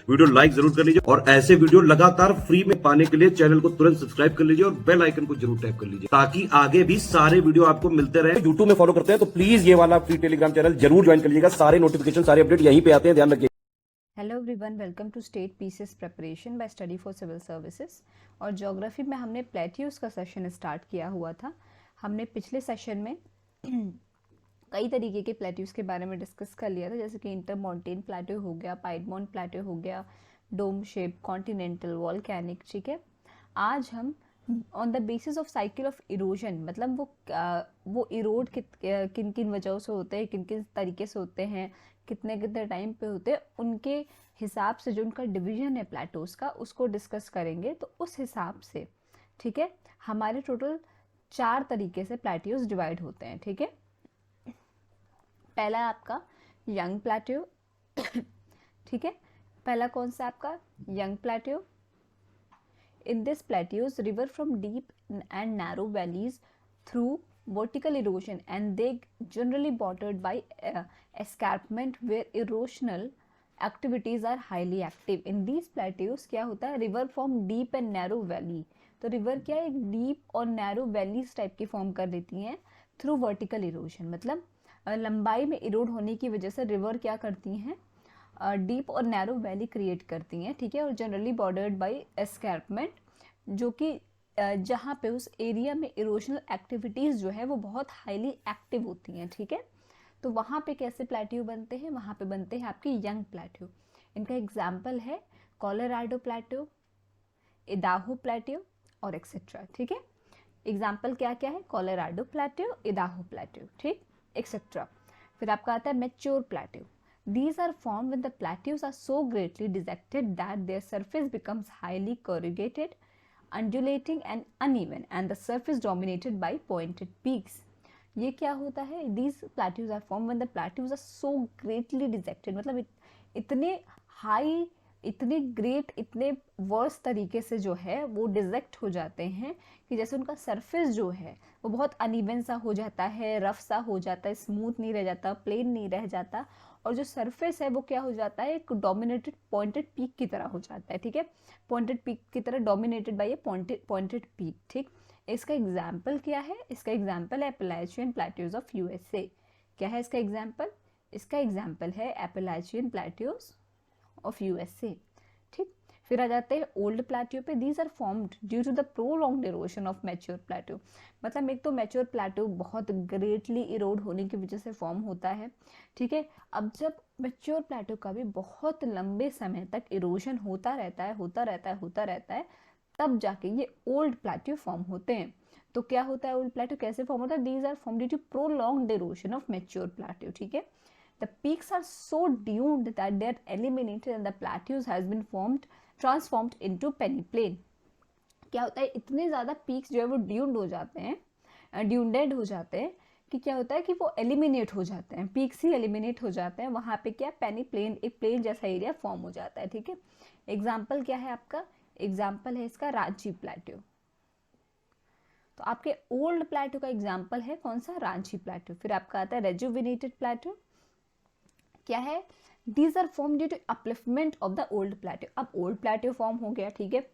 Video like जरूर कर लीजिए और ऐसे वीडियो लगातार फ्री में पाने के लिए चैनल को तुरंत सब्सक्राइब कर लीजिए और बेल आइकन को जरूर टैप कर लीजिए ताकि आगे भी सारे वीडियो आपको मिलते रहे। यूट्यूब में फॉलो करते हैं तो प्लीज ये वाला फ्री टेलीग्राम चैनल जरूर ज्वाइन कर लीजिएगा। सारे नोटिफिकेशन सारे अपडेट यहीं पे आते हैं, ध्यान रखिए। Hello everyone, welcome to state PCS preparation by study for civil services. और ज्योग्राफी में हमने प्लेट्यूज का सेशन स्टार्ट किया हुआ था। हमने पिछले सेशन में कई तरीके के प्लेट्यूज के बारे में डिस्कस कर लिया था, जैसे कि इंटरमॉन्टेन प्लेट्यू हो गया, पाइडमोंट प्लेट्यू हो गया, डोम शेप, कॉन्टिनेंटल, वॉल्केनिक। ठीक है, आज हम on the basis of cycle of erosion, मतलब वो इरोड किन किन वजहों से होते हैं, किन किन तरीके से होते हैं, कितने कितने टाइम पे होते हैं, उनके हिसाब से जो उनका डिवीजन है प्लेटोज का, उसको डिस्कस करेंगे। तो उस हिसाब से, ठीक है, हमारे टोटल 4 तरीके से प्लेट्यूज डिवाइड होते हैं। ठीक है, पहला आपका यंग प्लेट्यू। ठीक है, पहला कौन सा आपका young plateau. In this plateaus, river from deep and narrow valleys through vertical erosion, and they generally bordered by escarpment where erosional activities are highly active. In these plateaus क्या होता है, river from deep and narrow valley, तो river क्या एक deep और narrow valleys type की form कर देती हैं थ्रू वर्टिकल इरोजन, मतलब लंबाई में इरोड होने की वजह से रिवर क्या करती हैं, डीप और नैरो वैली क्रिएट करती हैं। ठीक है, और जनरली बॉर्डर्ड बाय एस्कैर्पमेंट, जो कि जहाँ पे उस एरिया में इरोशनल एक्टिविटीज़ जो है वो बहुत हाईली एक्टिव होती हैं। ठीक है, तो वहाँ पे कैसे प्लेट्यू बनते हैं, वहाँ पे बनते हैं आपके यंग प्लेट्यू। इनका एग्जाम्पल है कोलोराडो प्लेट्यू, इदाहो प्लेट्यू और एक्सेट्रा। ठीक है, एग्जाम्पल क्या क्या है, कोलोराडो प्लेट्यू, इदाहो प्लेट्यू, ठीक, एक्सेट्रा। फिर आपका आता है mature plateau. These are formed when the plateaus are so greatly dissected that their surface becomes highly corrugated, undulating and uneven, and the surface dominated by pointed peaks. ये क्या होता है, these plateaus are formed when the plateaus are so greatly dissected, मतलब इतने high, इतने great, इतने verse तरीके से जो है वो डिजेक्ट हो जाते हैं कि जैसे उनका सरफेस जो है वो बहुत अनइवन सा हो जाता है, रफ सा हो जाता है, स्मूथ नहीं रह जाता, प्लेन नहीं रह जाता, और जो सरफेस है वो क्या हो जाता है, एक डोमिनेटेड पॉइंटेड पीक की तरह हो जाता है। ठीक है, पॉइंटेड पीक की तरह, dominated by A pointed peak. ठीक, इसका एग्जाम्पल क्या है, इसका एग्जाम्पल है एपेलाचियन प्लेट्यूज ऑफ यूएसए। क्या है इसका एग्जाम्पल, इसका एग्जाम्पल है एपेलाचियन प्लेट्यूज ऑफ यूएसए। ठीक, फिर आ जाते हैं ओल्ड प्लेट्यू पे। These are formed due to the prolonged erosion of mature plateau, मतलब एक तो मैच्योर प्लेट्यू बहुत ग्रेटली इरोड होने की वजह से फॉर्म होता है। ठीक है, अब जब मैच्योर प्लेट्यू का भी बहुत लंबे समय तक इरोशन होता रहता है, होता रहता है, तब जाके ये ओल्ड प्लेट्यू फॉर्म होते हैं। तो क्या होता है ओल्ड प्लेट्यू, कैसे फॉर्म होता है, these are form due to prolonged erosion of mature plateau. ठीक है, the peaks are so doomed that they are eliminated and the plateaus has been transformed into peneplain. क्या होता है, इतने ज़्यादा पीक्स जो है वो ड्यून्ड हो जाते हैं, ड्यून्डेड हो जाते हैं कि क्या होता है कि वो एलिमिनेट हो जाते हैं, पीक्स ही एलिमिनेट हो जाते हैं, वहाँ पे क्या पेनीप्लेन, एक प्लेन जैसा एरिया फॉर्म हो जाता है। ठीक है, एग्जाम्पल क्या है आपका, एग्जाम्पल है इसका रांची प्लेट्यू। तो आपके ओल्ड प्लेट्यू का एग्जाम्पल है कौन सा, रांची प्लेट्यू। फिर आपका आता है रेजुविनेटेड प्लेट्यू। क्या है, these are form due to upliftment of the old plateau. अब ओल्ड प्लेट्यू फॉर्म हो गया, ठीक है,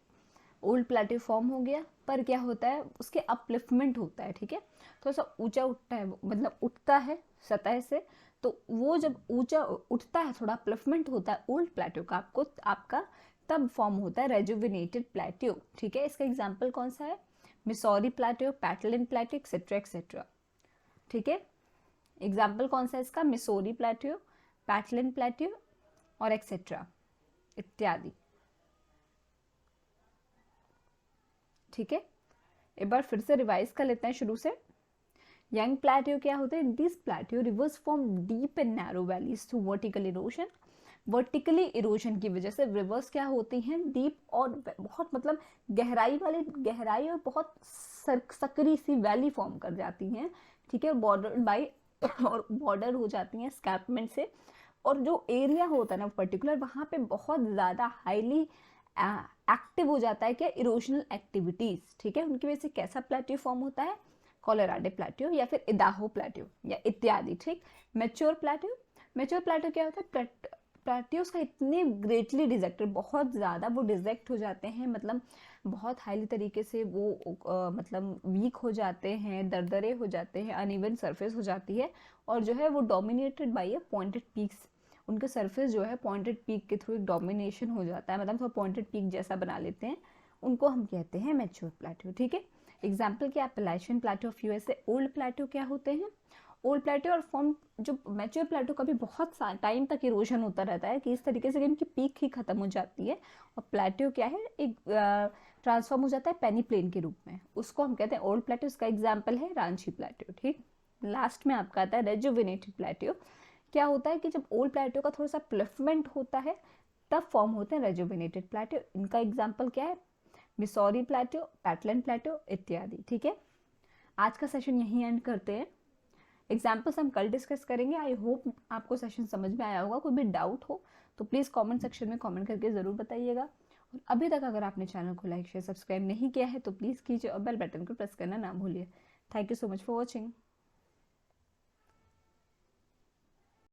ओल्ड प्लेट्यू फॉर्म हो गया, पर क्या होता है, उसके अपलिफ्टमेंट होता है। ठीक है, थोड़ा सा ऊंचा उठता है, मतलब उठता है सतह से, तो वो जब ऊंचा उठता है, थोड़ा अपलिफ्टमेंट होता है ओल्ड प्लेट्यू का आपका, तब फॉर्म होता है रेजुविनेटेड प्लेट्यू। ठीक है, इसका एग्जाम्पल कौन सा है, मिसौरी प्लेट्यू, पैटलिन प्लेट्यू, एक्सेट्रा एक्सेट्रा। ठीक है, एग्जाम्पल कौन सा है इसका, मिसौरी प्लेट्यू, पैटलिन प्लेट्यू और एक्सेट्रा इत्यादि। ठीक है, एक बार फिर से रिवाइज कर लेते हैं शुरू से। यंग प्लेट्यू क्या होते हैं, this plateau reverse from deep and narrow valleys through vertical erosion. Vertically erosion की वजह से रिवर्स क्या होती हैं, डीप और बहुत, मतलब गहराई और बहुत सकरी सी वैली फॉर्म कर जाती हैं। ठीक है, बॉर्डर बाय और बॉर्डर हो जाती हैं स्कैर्पमेंट से, और जो एरिया होता है ना पर्टिकुलर, वहाँ पे बहुत ज़्यादा हाईली एक्टिव हो जाता है क्या, इरोशनल एक्टिविटीज़। ठीक है, उनकी वजह से कैसा प्लेट्यू फॉर्म होता है, कोलोराडो प्लेट्यू या फिर इदाहो प्लेट्यू या इत्यादि। ठीक, मैच्योर प्लेट्यू क्या होता है, प्लेट्यूस का इतने ग्रेटली डिजेक्टेड, बहुत ज़्यादा वो डिजेक्ट हो जाते हैं, मतलब बहुत हाईली तरीके से वो मतलब वीक हो जाते हैं, दरदरे हो जाते हैं, अनइवन सरफेस हो जाती है, और जो है वो डोमिनेटेड बाय पॉइंटेड पीक्स, उनके सरफेस जो है पॉइंटेड पीक के थ्रू एक डोमिनेशन हो जाता है, मतलब थोड़ा पॉइंटेड पीक जैसा बना लेते हैं, उनको हम कहते हैं मैच्योर प्लेट्यू। ठीक है, एग्जाम्पल क्या, Appalachian plateau of USA, old plateau क्या होते हैं, ओल्ड प्लेट्यू और फॉर्म जो मैच्योर प्लेट्यू का भी बहुत टाइम तक इरोजन होता रहता है, कि इस तरीके से इनकी पीक ही खत्म हो जाती है, और प्लेट्यू क्या है, एक ट्रांसफॉर्म हो जाता है पेनी प्लेन के रूप में, उसको हम कहते हैं ओल्ड प्लेट्यू। इसका एग्जाम्पल है रांची प्लेट्यू। ठीक, लास्ट में आपका आता है रेजुविनेटेड प्लेट्यू। क्या होता है कि जब ओल्ड प्लेट्यू का थोड़ा सा प्लिफमेंट होता है तब फॉर्म होते हैं रेजुविनेटेड प्लेट्यू। इनका एग्जाम्पल क्या है, मिसौरी प्लेट्यू, पैटलैंड प्लेट्यू इत्यादि। ठीक है, आज का सेशन यहीं एंड करते हैं, एग्जाम्पल्स हम कल डिस्कस करेंगे। आई होप आपको सेशन समझ में आया होगा। कोई भी डाउट हो तो प्लीज़ कमेंट सेक्शन में कमेंट करके ज़रूर बताइएगा, और अभी तक अगर आपने चैनल को लाइक शेयर सब्सक्राइब नहीं किया है तो प्लीज़ कीजिए, और बेल बटन को प्रेस करना ना भूलिए। Thank you so much for watching.